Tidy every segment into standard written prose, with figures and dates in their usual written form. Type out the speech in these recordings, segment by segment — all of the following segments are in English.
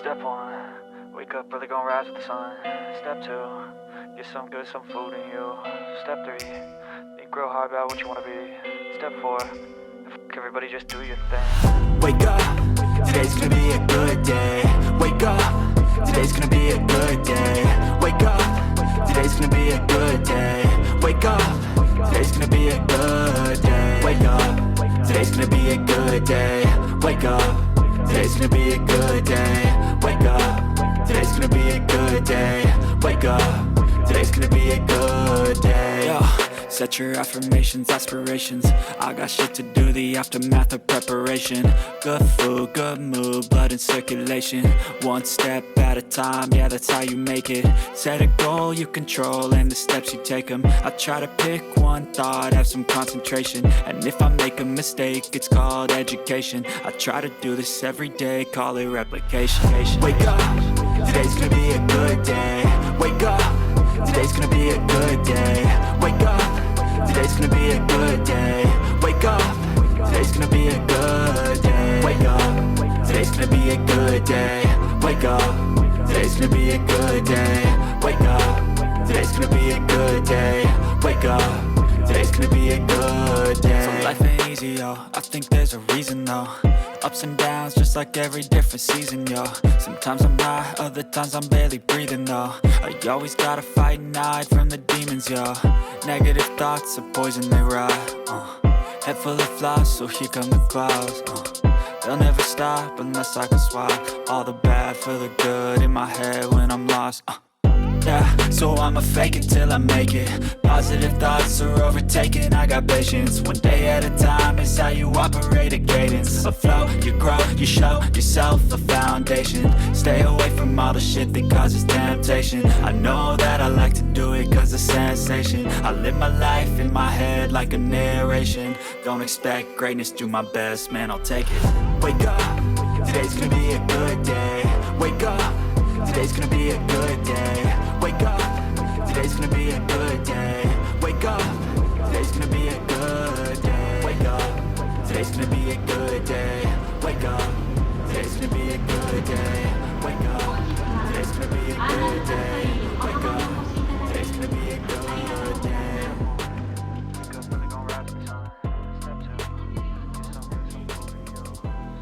Step 1, wake up early, gonna rise with the sun. Step 2, get some good, some food in you. Step 3, think real hard about what you wanna be. Step 4, everybody just do your thing. Wake up, today's gonna be a good day. Wake up, today's gonna be a good day. Wake up, today's gonna be a good day. Wake up, today's gonna be a good day. Wake up, today's gonna be a good day. Wake up, today's gonna be a good day. Wake up, today's gonna be a good day. Wake up, today's gonna be a good day. Yo, set your affirmations, aspirations. I got shit to do, the aftermath of preparation. Good food, good mood, blood in circulation. One step at a time, yeah, that's how you make it. Set a goal you control and the steps you take them. I try to pick one thought, have some concentration. And if I make a mistake, it's called education. I try to do this every day, call it replication. Wake up, today's gonna be a good day. Wake up, today's gonna be a good day. Wake up, today's gonna be a good day. Wake up, today's gonna be a good day. Wake up, today's gonna be a good day. Wake up, today's gonna be a good day. Wake up, today's gonna be a good day. Wake up, today's gonna be a good day. So life ain't easy, yo, I think there's a reason though. Ups and downs, just like every different season, yo. Sometimes I'm high, other times I'm barely breathing, though. I always gotta fight and hide from the demons, yo. Negative thoughts are poison, they rot. Head full of flies, so here come the clouds. They'll never stop unless I can swap all the bad for the good in my head when I'm lost. Yeah, so I'ma fake it till I make it. Positive thoughts are overtaken, I got patience. One day at a time is how you operate a cadence. A flow, you grow, you show yourself a foundation. Stay away from all the shit that causes temptation. I know that I like to do it cause it's sensation. I live my life in my head like a narration. Don't expect greatness, do my best, man, I'll take it. Wake up, today's gonna be a good day. Wake up, today's gonna be a good day. Wake up, today's gonna be a good day. Wake up, today's gonna be a good day. Wake up, today's gonna be a good day. Wake up, today's gonna be a good day. Wake up, today's gonna be a good day. Wake up, today's gonna be a good day. Wake up early, gonna rise with the sun. Step 2, get some good, some food in you.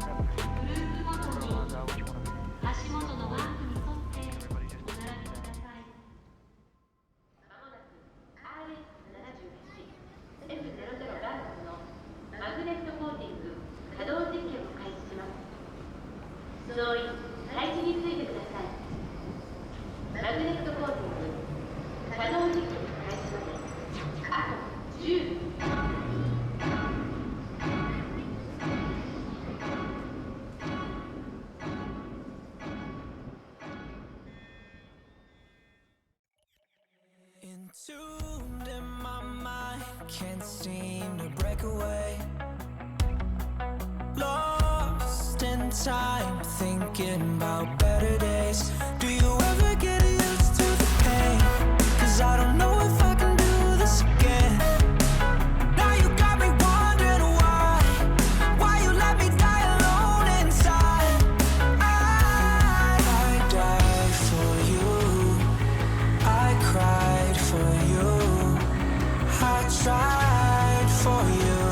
Step 3, think real hard about what you wanna be. Everybody just do your thing. RS78F00 ガンダムのマグネットコーティング稼働実験を開始します。総員、配置についてください。マグネットコーティング稼働実験開始まであと10。Entombed in my mind, can't seem to break away. Lost in time, thinking about better days. Do you ever get used to the pain? Cause I don't know if I can do this again. Now you got me wondering why you let me die alone inside. I died for you, I cried for you, I tried for you.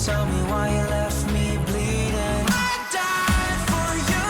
Tell me why you left me bleeding. I died for you,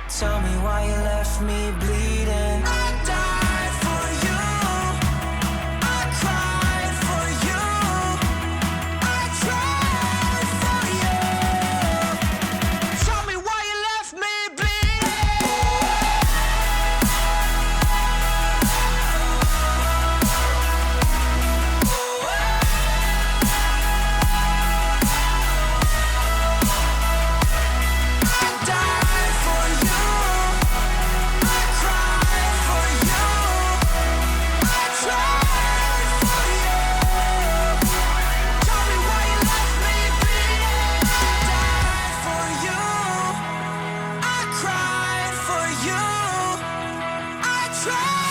Tell me why you left me bleeding. I died for you, I cried for you, I tried for you. Tell me why you left me bleeding. I died for you, I cried for you, I tried for you. Tell me why you left me bleeding. I died for you, I cried for you, I tried.